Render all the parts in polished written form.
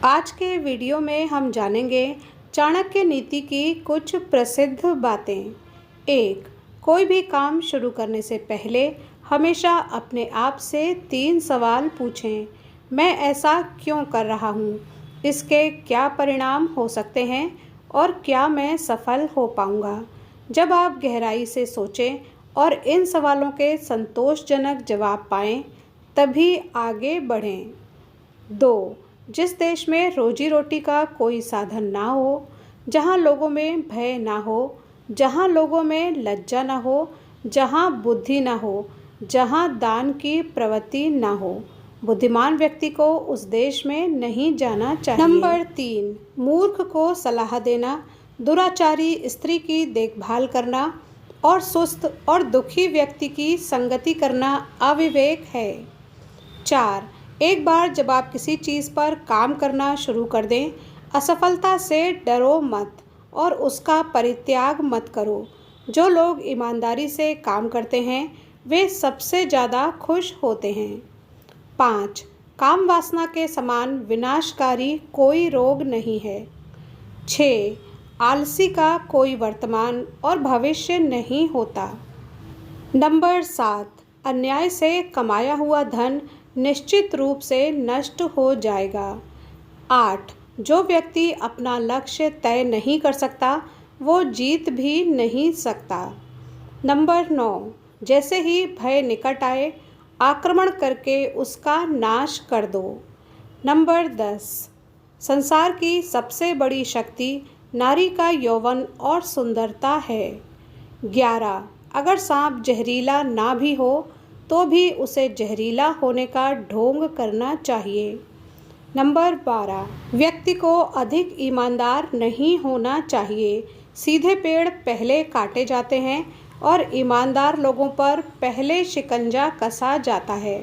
आज के वीडियो में हम जानेंगे चाणक्य नीति की कुछ प्रसिद्ध बातें। एक, कोई भी काम शुरू करने से पहले हमेशा अपने आप से 3 सवाल पूछें। मैं ऐसा क्यों कर रहा हूँ? इसके क्या परिणाम हो सकते हैं और क्या मैं सफल हो पाऊँगा? जब आप गहराई से सोचें और इन सवालों के संतोषजनक जवाब पाएं, तभी आगे बढ़ें। 2, जिस देश में रोजी रोटी का कोई साधन ना हो, जहाँ लोगों में भय ना हो, जहाँ लोगों में लज्जा ना हो, जहाँ बुद्धि ना हो, जहाँ दान की प्रवृत्ति ना हो, बुद्धिमान व्यक्ति को उस देश में नहीं जाना चाहिए। नंबर 3, मूर्ख को सलाह देना, दुराचारी स्त्री की देखभाल करना और सुस्त और दुखी व्यक्ति की संगति करना अविवेक है। 4, एक बार जब आप किसी चीज़ पर काम करना शुरू कर दें, असफलता से डरो मत और उसका परित्याग मत करो। जो लोग ईमानदारी से काम करते हैं, वे सबसे ज़्यादा खुश होते हैं। 5, काम वासना के समान विनाशकारी कोई रोग नहीं है। 6, आलसी का कोई वर्तमान और भविष्य नहीं होता। नंबर 7, अन्याय से कमाया हुआ धन निश्चित रूप से नष्ट हो जाएगा। 8, जो व्यक्ति अपना लक्ष्य तय नहीं कर सकता, वो जीत भी नहीं सकता। नंबर 9, जैसे ही भय निकट आए, आक्रमण करके उसका नाश कर दो। नंबर 10, संसार की सबसे बड़ी शक्ति नारी का यौवन और सुंदरता है। 11, अगर सांप जहरीला ना भी हो तो भी उसे जहरीला होने का ढोंग करना चाहिए। नंबर 12, व्यक्ति को अधिक ईमानदार नहीं होना चाहिए। सीधे पेड़ पहले काटे जाते हैं और ईमानदार लोगों पर पहले शिकंजा कसा जाता है।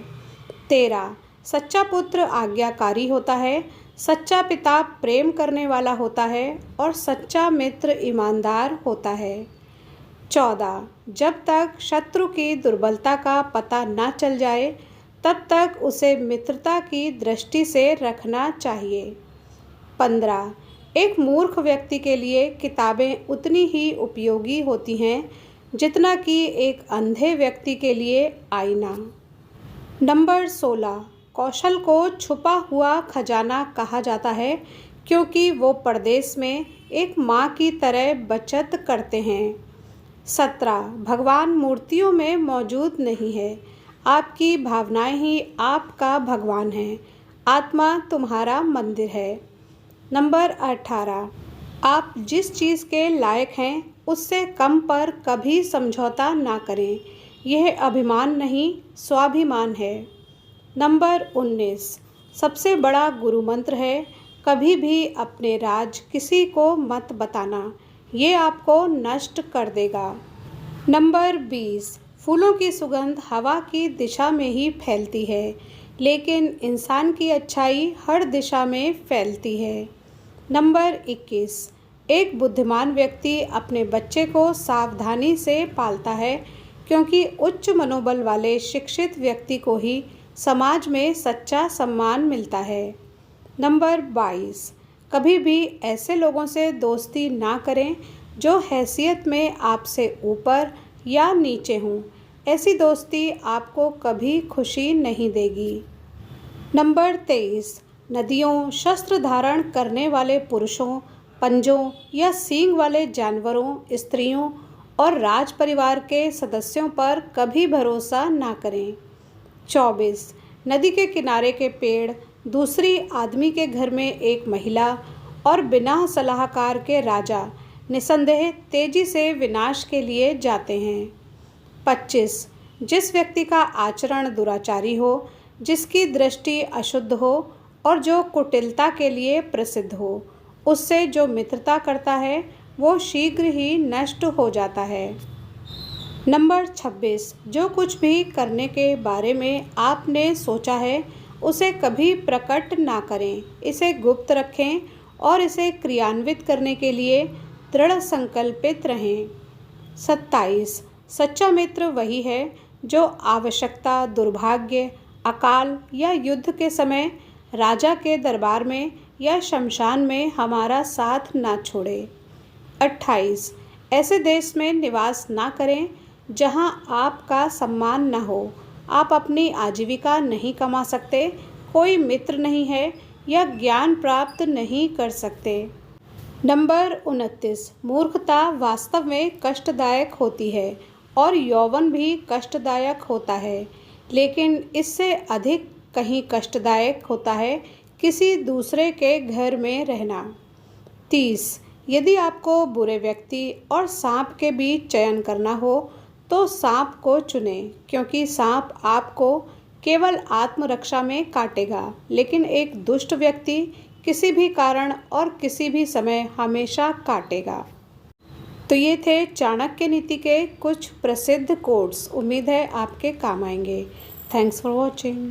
13, सच्चा पुत्र आज्ञाकारी होता है, सच्चा पिता प्रेम करने वाला होता है और सच्चा मित्र ईमानदार होता है। 14, जब तक शत्रु की दुर्बलता का पता न चल जाए, तब तक उसे मित्रता की दृष्टि से रखना चाहिए। 15, एक मूर्ख व्यक्ति के लिए किताबें उतनी ही उपयोगी होती हैं जितना कि एक अंधे व्यक्ति के लिए आईना। नंबर 16, कौशल को छुपा हुआ खजाना कहा जाता है क्योंकि वो परदेश में एक माँ की तरह बचत करते हैं। 17, भगवान मूर्तियों में मौजूद नहीं है, आपकी भावनाएं ही आपका भगवान है, आत्मा तुम्हारा मंदिर है। नंबर 18, आप जिस चीज़ के लायक हैं उससे कम पर कभी समझौता ना करें, यह अभिमान नहीं स्वाभिमान है। नंबर 19, सबसे बड़ा गुरु मंत्र है, कभी भी अपने राज किसी को मत बताना, ये आपको नष्ट कर देगा। नंबर 20, फूलों की सुगंध हवा की दिशा में ही फैलती है, लेकिन इंसान की अच्छाई हर दिशा में फैलती है। नंबर 21, एक बुद्धिमान व्यक्ति अपने बच्चे को सावधानी से पालता है क्योंकि उच्च मनोबल वाले शिक्षित व्यक्ति को ही समाज में सच्चा सम्मान मिलता है। नंबर 22, कभी भी ऐसे लोगों से दोस्ती ना करें जो हैसियत में आपसे ऊपर या नीचे हों, ऐसी दोस्ती आपको कभी खुशी नहीं देगी। नंबर 23, नदियों, शस्त्र धारण करने वाले पुरुषों, पंजों या सींग वाले जानवरों, स्त्रियों और राज परिवार के सदस्यों पर कभी भरोसा ना करें। 24, नदी के किनारे के पेड़, दूसरी आदमी के घर में एक महिला और बिना सलाहकार के राजा निसंदेह तेजी से विनाश के लिए जाते हैं। 25, जिस व्यक्ति का आचरण दुराचारी हो, जिसकी दृष्टि अशुद्ध हो और जो कुटिलता के लिए प्रसिद्ध हो, उससे जो मित्रता करता है वो शीघ्र ही नष्ट हो जाता है। नंबर 26, जो कुछ भी करने के बारे में आपने सोचा है उसे कभी प्रकट ना करें, इसे गुप्त रखें और इसे क्रियान्वित करने के लिए दृढ़ संकल्पित रहें। 27, सच्चा मित्र वही है जो आवश्यकता, दुर्भाग्य, अकाल या युद्ध के समय राजा के दरबार में या शमशान में हमारा साथ ना छोड़े। 28 ऐसे देश में निवास ना करें जहां आपका सम्मान न हो, आप अपनी आजीविका नहीं कमा सकते, कोई मित्र नहीं है या ज्ञान प्राप्त नहीं कर सकते। नंबर 29 मूर्खता वास्तव में कष्टदायक होती है और यौवन भी कष्टदायक होता है, लेकिन इससे अधिक कहीं कष्टदायक होता है किसी दूसरे के घर में रहना। 30 यदि आपको बुरे व्यक्ति और सांप के बीच चयन करना हो तो सांप को चुनें, क्योंकि सांप आपको केवल आत्मरक्षा में काटेगा, लेकिन एक दुष्ट व्यक्ति किसी भी कारण और किसी भी समय हमेशा काटेगा। तो ये थे चाणक्य नीति के कुछ प्रसिद्ध कोट्स। उम्मीद है आपके काम आएंगे। Thanks for watching.